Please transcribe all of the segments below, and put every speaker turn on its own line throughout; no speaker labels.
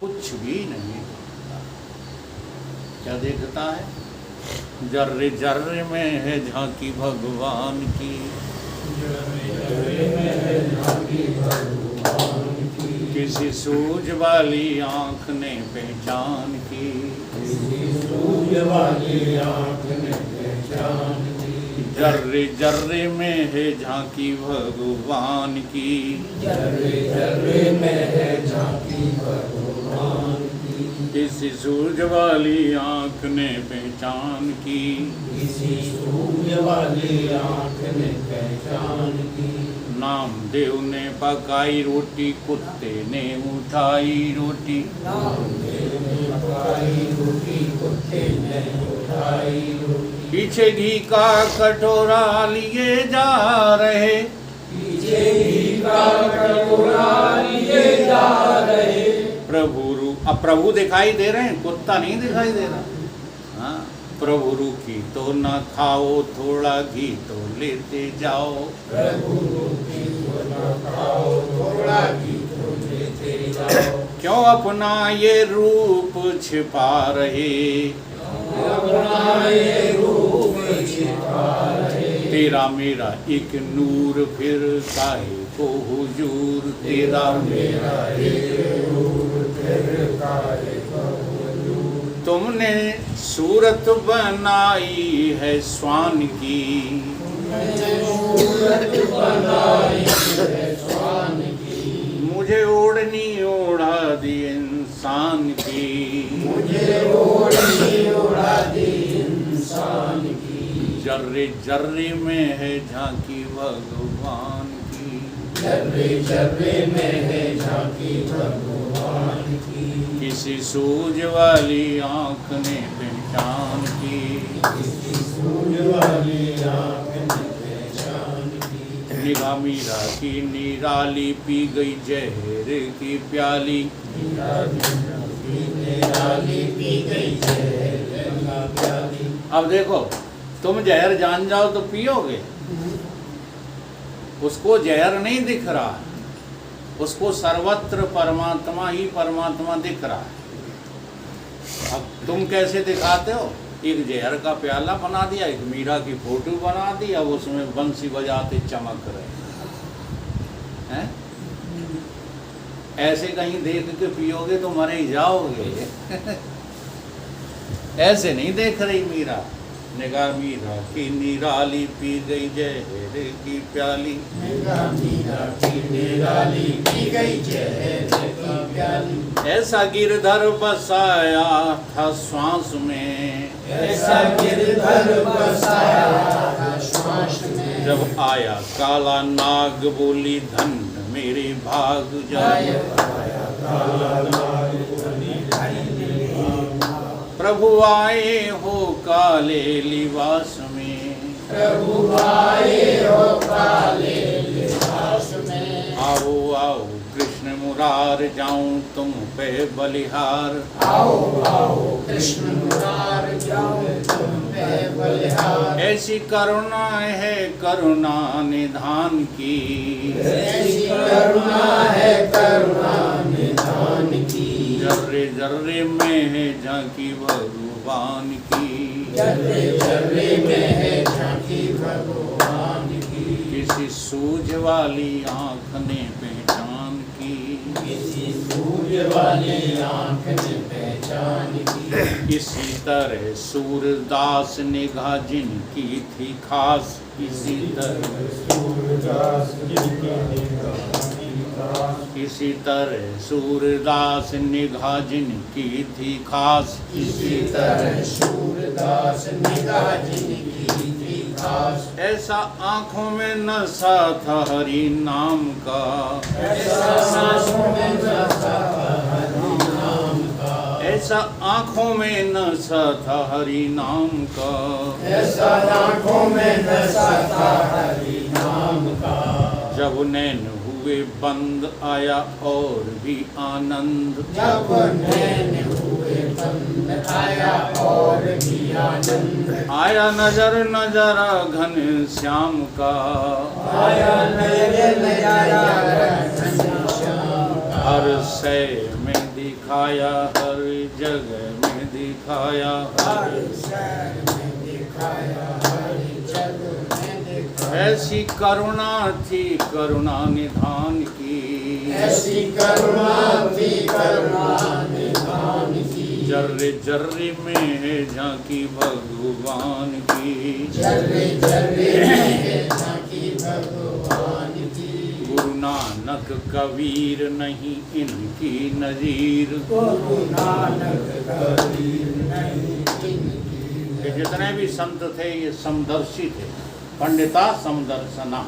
कुछ भी नहीं देखता। क्या देखता है? जर्रे जर्रे में है झांकी भगवान की, किसी सूझ वाली आँख ने पहचान की, जर्रे जर्रे में है झांकी भगवान की, किसी सूझ वाली आँख ने पहचान की, नामदेव ने पकाई रोटी, कुत्ते ने उठाई रोटी, पीछे घी का कटोरा लिए जा रहे, अब प्रभु दिखाई दे रहे हैं, कुत्ता नहीं दिखाई दे रहा। हाँ, प्रभु रूखी तो न खाओ, थोड़ा घी तो लेते जाओ, क्यों अपना ये रूप छिपा रहे, तेरा मेरा एक नूर फिर काहे को हुजूर, तेरा मेरा एक नूर फिर काहे को हुजूर, तुमने सूरत बनाई है स्वान की, मुझे ओढ़नी ओढ़ा दी इंसान की, जर्रे जर्रे में है झांकी भगवान की, किसी सूझ वाली आँख ने पहचान की, निगाह मीरा की निराली, पी गई जहर की प्याली, अब देखो, तुम जहर जान जाओ तो पियोगे, उसको जहर नहीं दिख रहा, उसको सर्वत्र परमात्मा ही परमात्मा दिख रहा है। अब तुम कैसे दिखाते हो? एक जहर का प्याला बना दिया, एक मीरा की फोटो बना दी, अब उसमें बंसी बजाते चमक रहे हैं। ऐसे कहीं देख के पियोगे तो मरे ही जाओगे। ऐसे नहीं देख रही मीरा। निगाह मीरा की निराली, पी गई जहर की प्याली, ऐसा गिरधर बसाया था श्वास में, जब आया काला नाग, बोली धन मेरे भाग जाए, प्रभु आए हो काले लिबास में, आओ आओ कृष्ण मुरार, जाऊं तुम पे बलिहार, ऐसी करुणा है करुणा निधान की, जर्रे जर्रे में है झांकी भगवान की, किसी सूझ वाली आँख ने पहचान की, इसी तरह सूरदास निगाह जिनकी थी खास, इसी तरह सूरदास निगाह जिनकी थी खास, ऐसा आँखों में नशा था हरि नाम का, ऐसा आँखों में नशा था हरि नाम का, जब नैन हुए बंद आया और भी आनंद, आया नजर नजारा घन श्याम का, हर सै में दिख दिखाया, हर जगह में दिखाया,
हर शहर में दिखाया, हर जगह में दिखाया।
ऐसी करुणा थी करुणा निधान की,
ऐसी करुणा थी करुणा निधान की।
जर्रे जर्रे में है झांकी भगवान की,
जर्रे जर्रे में है झांकी भगवान की।
गुरु नानक कबीर नहीं इनकी नजीर।
गुरु नानक कबीर नहीं इनकी।
ये जितने भी संत थे ये समदर्शी थे, पंडिता समदर्शना।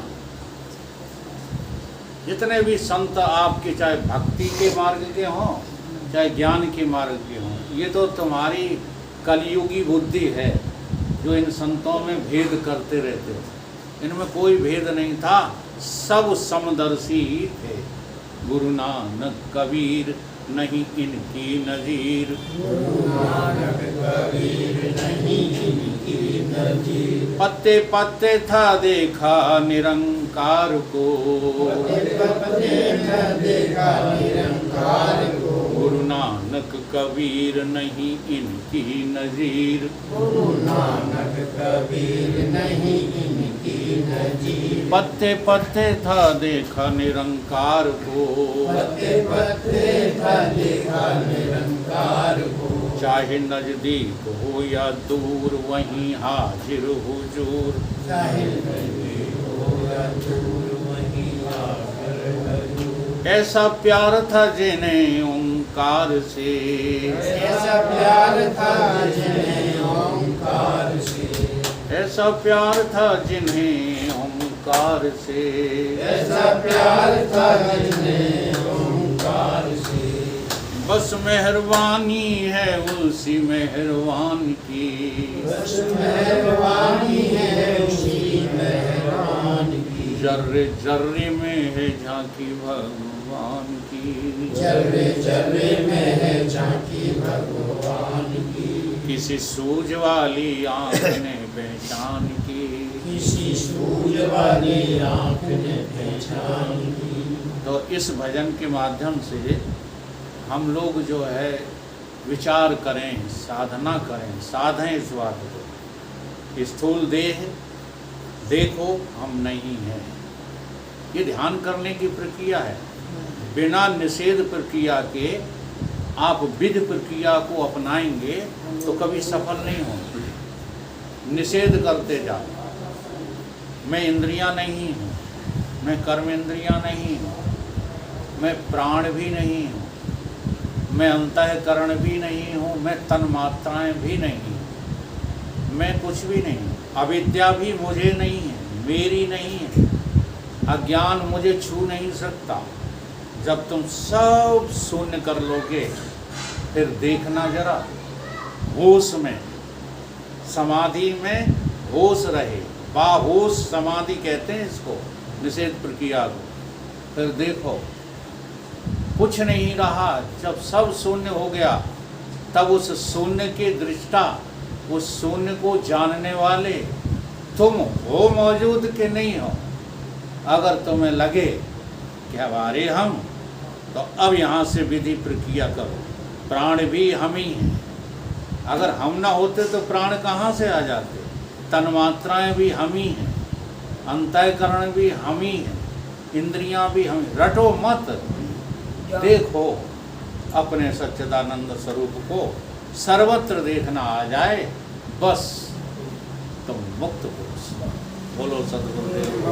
जितने भी संत आपके चाहे भक्ति के मार्ग के हों चाहे ज्ञान के मार्ग के हों, ये तो तुम्हारी कलयुगी बुद्धि है जो इन संतों में भेद करते रहते हो। इनमें कोई भेद नहीं था, सब समदर्शी ही थे। गुरु नानक कबीर नहीं इनकी नजीर।
गुरु नानक कबीर नहीं इनकी नजीर।
पत्ते पत्ते था देखा निरंकार को,
पत्ते पत्ते था देखा निरंकार को।
गुरु नानक कबीर नहीं इनकी नजीर।
गुरु नानक कबीर नहीं इनकी नजीर।
पत्ते पत्ते था देखा निरंकार को,
पत्ते पत्ते था देखा निरंकार को।
चाहे नजदीक हो या दूर वहीं हाजिर हुजूर।
चाहे नजदीक हो या दूर वहीं हाजिर हुजूर।
ऐसा प्यार था जिन्हें ओंकार से,
ऐसा प्यार था जिन्हें ओंकार से।
ऐसा प्यार था जिन्हें ओंकार से।
ऐसा प्यार था जिन्हें ओंकार से।
बस मेहरबानी है उसी मेहरबान की,
बस मेहरबानी है उसी मेहरबान की।
जर्रे जर्रे में है झांकी भगवान की।
जर्रे जर्रे में है झांकी भगवान की।
किसी सूझ वाली आँख ने पहचान की,
किसी सूझ वाली आँख ने पहचान की।
तो इस भजन के माध्यम से हम लोग जो है विचार करें, साधना करें, साधें इस बात को। स्थूल देह देखो हम नहीं हैं, ये ध्यान करने की प्रक्रिया है। बिना निषेध प्रक्रिया के आप विधि प्रक्रिया को अपनाएंगे तो कभी सफल नहीं होंगे। निषेध करते जाओ, मैं इंद्रियां नहीं हूँ, मैं कर्म इंद्रियां नहीं हूँ, मैं प्राण भी नहीं हूँ, मैं अंतःकरण भी नहीं हूँ, मैं तन मात्राएँ भी नहीं हूँ, मैं कुछ भी नहीं हूँ। अविद्या भी मुझे नहीं है, मेरी नहीं है। अज्ञान मुझे छू नहीं सकता। जब तुम सब शून्य कर लोगे फिर देखना जरा, होश में, समाधि में होश रहे, बाहोश समाधि कहते हैं इसको, निषेध प्रक्रिया को। फिर देखो कुछ नहीं रहा। जब सब शून्य हो गया तब उस शून्य के दृष्टा, उस शून्य को जानने वाले तुम हो मौजूद कि नहीं हो। अगर तुम्हें लगे कि हमारे हम, तो अब यहाँ से विधि प्रक्रिया करो। प्राण भी हम ही हैं। अगर हम ना होते तो प्राण कहाँ से आ जाते। तन्मात्राएँ भी हम ही हैं, अंतःकरण भी हम ही हैं, इंद्रियां भी हम। रटो मत, देखो अपने सच्चिदानंद स्वरूप को सर्वत्र देखना आ जाए, बस तुम मुक्त पुरुष। बोलो सद्गुरुदेव।